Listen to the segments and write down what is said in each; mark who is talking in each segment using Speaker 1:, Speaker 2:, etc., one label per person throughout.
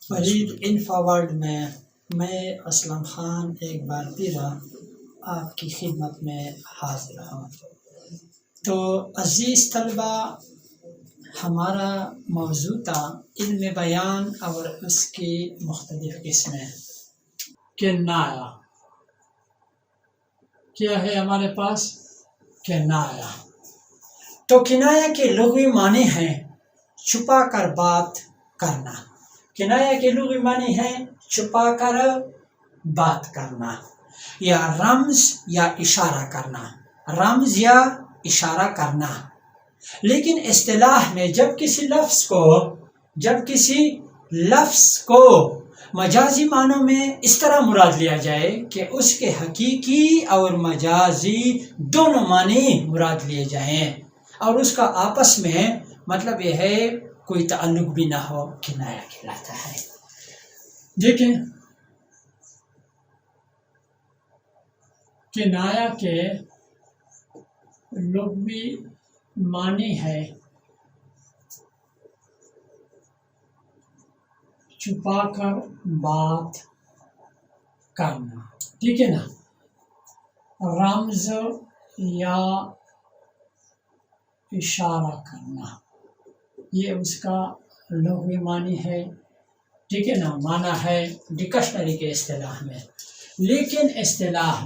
Speaker 1: Farid انفا world میں اسلم خان ایک بار پھر آپ کی خدمت میں حاضر ہوں۔ تو عزیز طلبہ، ہمارا موضوع تھا علم بیان اور اس کی مختلف قسمیں۔ کنایا کیا ہے ہمارے پاس؟ کنایا۔ تو کنایا کے لغوی معنی ہیں چھپا کر بات کرنا۔ کنایا کے لغوی معنی ہے چھپا کر بات کرنا، یا رمز یا اشارہ کرنا، رمز یا اشارہ کرنا۔ لیکن اصطلاح میں جب کسی لفظ کو مجازی معنوں میں اس طرح مراد لیا جائے کہ اس کے حقیقی اور مجازی دونوں معنی مراد لیے جائیں اور اس کا آپس میں مطلب یہ ہے کوئی تعلق بھی نہ ہو، کنایا کہلاتا ہے۔ دیکھیں، کنایا کے لغوی معنی ہے چھپا کر بات کرنا، ٹھیک ہے نا، رمز یا اشارہ کرنا، یہ اس کا لغوی معنی ہے، ٹھیک ہے نا، معنی ہے ڈکشنری کے اصطلاح میں۔ لیکن اصطلاح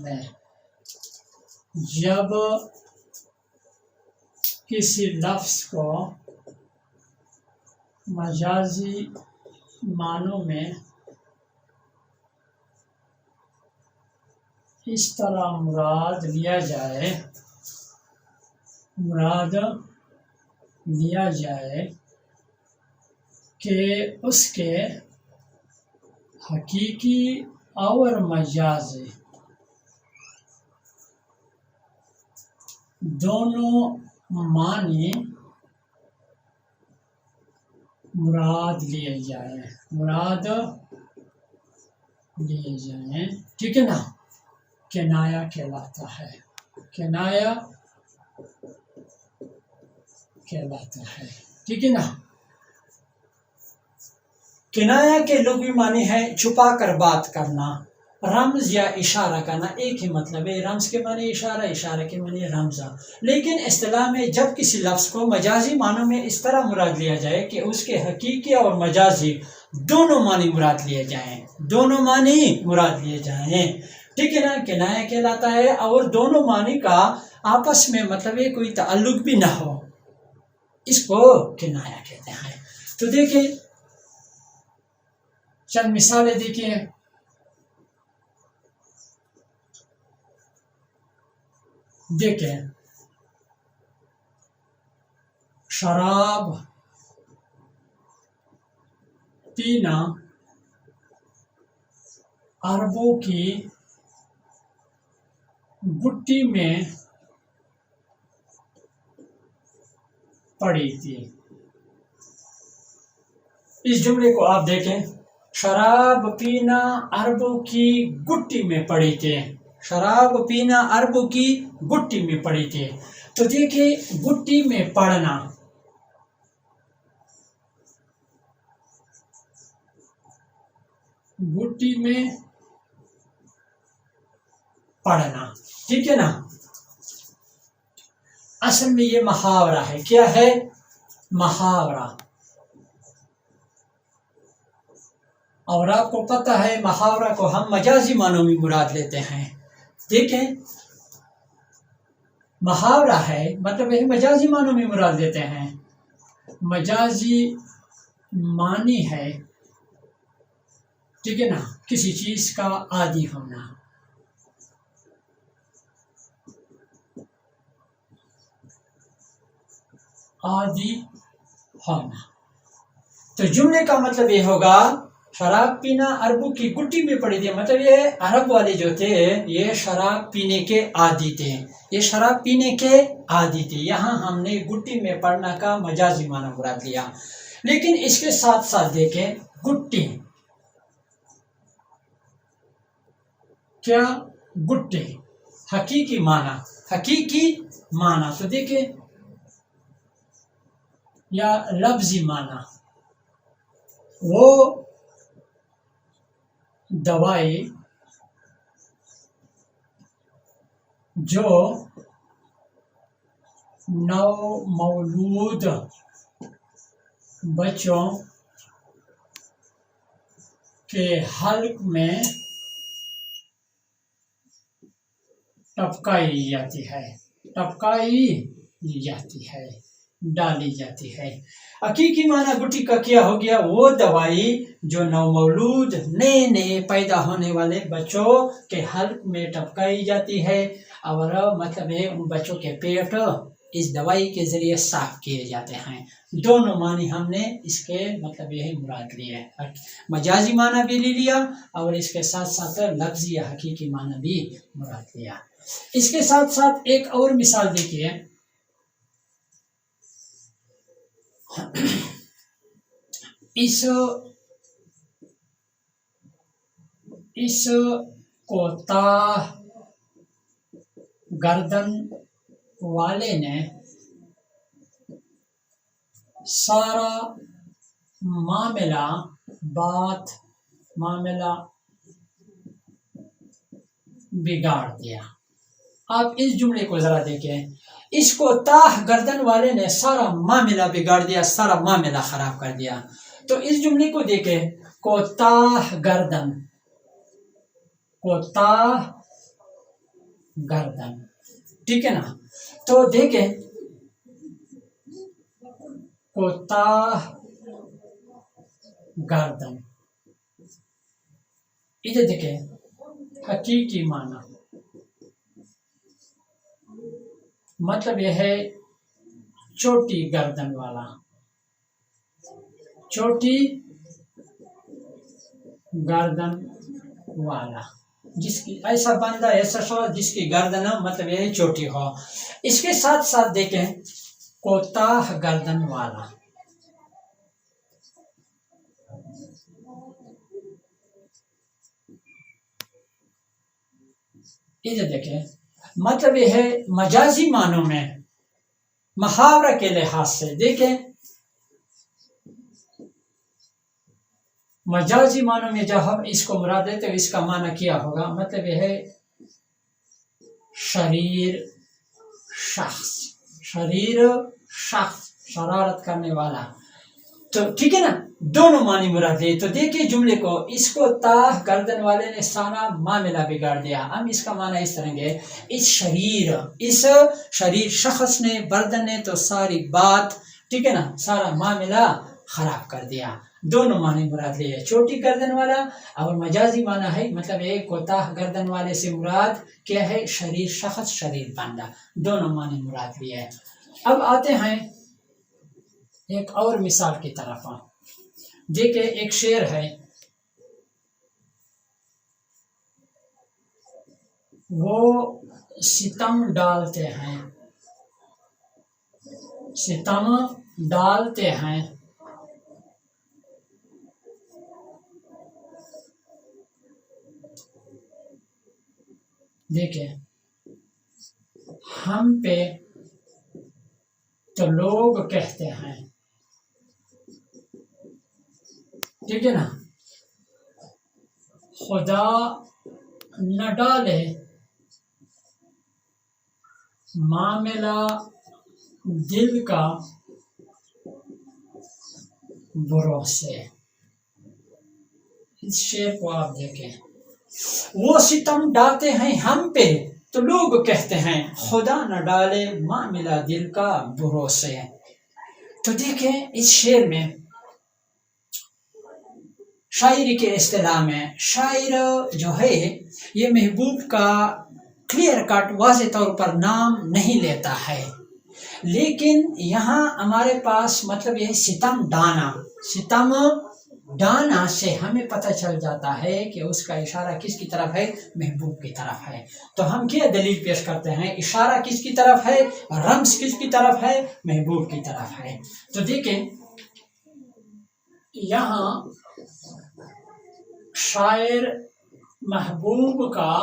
Speaker 1: میں جب کسی لفظ کو مجازی معنوں میں اس طرح مراد لیا جائے کہ اس کے حقیقی اور مجازی دونوں معنی مراد لیے جائیں، ٹھیک ہے نا، کنایا کہلاتا ہے، ٹھیک ہے نا۔ کنایا کے لغوی معنی ہے چھپا کر بات کرنا، رمز یا اشارہ کرنا، ایک ہی مطلب ہے، رمز کے معنی اشارہ کے معنی رمز۔ لیکن اصطلاح میں جب کسی لفظ کو مجازی معنوں میں اس طرح مراد لیا جائے کہ اس کے حقیقی اور مجازی دونوں معنی مراد لیے جائیں، ٹھیک ہے نا، کنایا کہلاتا ہے، اور دونوں معنی کا آپس میں مطلب ہے کوئی تعلق بھی نہ ہو، اس کو کنایا کہتے ہیں۔ تو دیکھیں چند مثالیں دیکھیں۔ شراب پینا عربوں کی گٹی میں پڑی تھی۔ اس جملے کو آپ دیکھیں، شراب پینا عربوں کی گٹی میں پڑی تھی، شراب پینا عربوں کی گٹی میں پڑی تھی۔ تو دیکھیں گٹی میں پڑنا، ٹھیک ہے نا، اصل میں یہ محاورہ ہے، کیا ہے؟ محاورہ۔ اور آپ کو پتہ ہے محاورہ کو ہم مجازی معنوں میں مراد لیتے ہیں۔ دیکھیں محاورہ ہے مطلب یہ مجازی معنوں میں مراد لیتے ہیں، مجازی معنی ہے، ٹھیک ہے نا، کسی چیز کا عادی ہونا۔ تو جملے کا مطلب یہ ہوگا شراب پینا عربوں کی گٹی میں پڑی تھی، مطلب یہ عرب والے جو تھے یہ شراب پینے کے عادی تھے، یہاں ہم نے گٹی میں پڑنا کا مجازی معنی مراد لیا۔ لیکن اس کے ساتھ ساتھ دیکھیں گٹی کیا، گٹی حقیقی معنی، تو دیکھیں یا لفظی معنی، وہ دوائی جو نو مولود بچوں کے حلق میں ٹپکائی جاتی ہے، ڈالی جاتی ہے۔ حقیقی معنی گٹی کا کیا ہو گیا؟ وہ دوائی جو نومولود نئے پیدا ہونے والے بچوں کے حلق میں ٹپکائی جاتی ہے، اور مطلب ہے ان بچوں کے پیٹ اس دوائی کے ذریعے صاف کیے جاتے ہیں۔ دونوں معنی ہم نے اس کے مطلب یہی مراد لیے، مجازی معنی بھی لے لیا اور اس کے ساتھ ساتھ لفظی یا حقیقی معنی بھی مراد لیا۔ اس کے ساتھ ساتھ ایک اور مثال دیکھیے، اس کوتاہ گردن والے نے سارا معاملہ بگاڑ دیا۔ آپ اس جملے کو ذرا دیکھیں، اس کوتاہ گردن والے نے سارا معاملہ بگاڑ دیا، سارا معاملہ خراب کر دیا۔ تو اس جملے کو دیکھیں، کوتاہ گردن، ٹھیک ہے نا؟ تو دیکھیں کوتاہ گردن، ادھر دیکھیں حقیقی معنی، مطلب یہ ہے چھوٹی گردن والا، جس کی ایسا بندہ، ایسا شخص جس کی گردن مطلب یہ چھوٹی ہو۔ اس کے ساتھ ساتھ دیکھیں کوتاہ گردن والا، ادھر دیکھیں مطلب یہ ہے مجازی معنوں میں، محاورہ کے لحاظ سے دیکھیں، مجازی معنوں میں جب ہم اس کو مراد دیتے ہیں اس کا معنی کیا ہوگا؟ مطلب یہ ہے شریر شخص، شرارت کرنے والا۔ تو ٹھیک ہے نا، دونوں معنی مراد ہے۔ تو دیکھیں جملے کو، اس کو تاہ گردن والے نے سارا معاملہ بگاڑ دیا، ہم اس کا معنی اس طرح گے، اس شریر شخص نے، بردن نے تو ساری بات، ٹھیک ہے نا، سارا معاملہ خراب کر دیا۔ دونوں معنی مراد لیے، چھوٹی گردن والا اور مجازی معنی ہے مطلب ایک کوتاہ گردن والے سے مراد کیا ہے؟ شریر شخص، شریر بندہ، دونوں معنی مراد لیے۔ اب آتے ہیں ایک اور مثال کی طرف، دیکھیں ایک شعر ہے، وہ ستم ڈالتے ہیں دیکھیں ہم پہ تو لوگ کہتے ہیں، ٹھیک ہے نا، خدا نہ ڈالے معاملہ دل کا بھروسے۔ اس شعر کو آپ دیکھیں، وہ ستم ڈالتے ہیں ہم پہ تو لوگ کہتے ہیں، خدا نہ ڈالے معاملہ دل کا بھروسے۔ تو دیکھیں اس شعر میں شاعری کے اصطلاح میں شاعر جو ہے یہ محبوب کا کلیئر کٹ واضح طور پر نام نہیں لیتا ہے، لیکن یہاں ہمارے پاس مطلب یہ ستم ڈانا سے ہمیں پتہ چل جاتا ہے کہ اس کا اشارہ کس کی طرف ہے؟ محبوب کی طرف ہے۔ تو ہم کیا دلیل پیش کرتے ہیں؟ اشارہ کس کی طرف ہے؟ رمز کس کی طرف ہے؟ محبوب کی طرف ہے۔ تو دیکھیں یہاں شاعر محبوب کا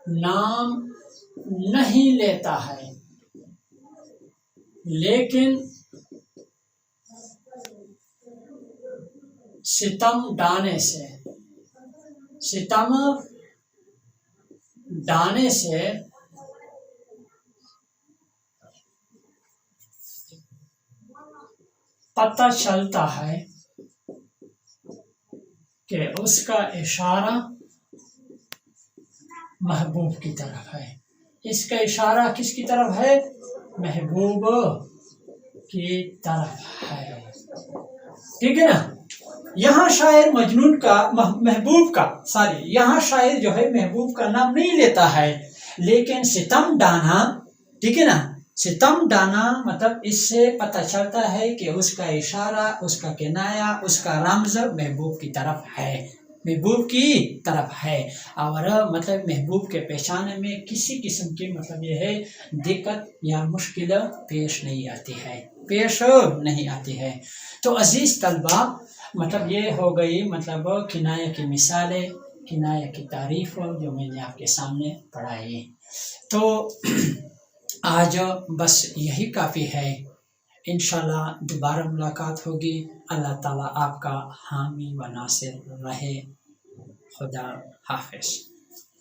Speaker 1: نام نہیں لیتا ہے، لیکن ستم ڈانے سے، ستم ڈانے سے پتہ چلتا ہے کہ اس کا اشارہ محبوب کی طرف ہے۔ اس کا اشارہ کس کی طرف ہے؟ محبوب کی طرف ہے، ٹھیک ہے نا۔ یہاں شاعر مجنون کا محبوب کا یہاں شاعر جو ہے محبوب کا نام نہیں لیتا ہے، لیکن ستم ڈانا، ٹھیک ہے نا، ستم ڈانا مطلب اس سے پتہ چلتا ہے کہ اس کا اشارہ، اس کا کنایا، اس کا رمز محبوب کی طرف ہے، محبوب کی طرف ہے، اور مطلب محبوب کے پہچانے میں کسی قسم کی مطلب یہ ہے دقت یا مشکل پیش نہیں آتی ہے۔ تو عزیز طلبہ، مطلب یہ ہو گئی مطلب کنایہ کی مثالیں، کنایہ کی تعریف جو میں نے آپ کے سامنے پڑھائی۔ تو آج بس یہی کافی ہے، انشاءاللہ دوبارہ ملاقات ہوگی۔ اللہ تعالیٰ آپ کا حامی و ناصر رہے۔ خدا حافظ۔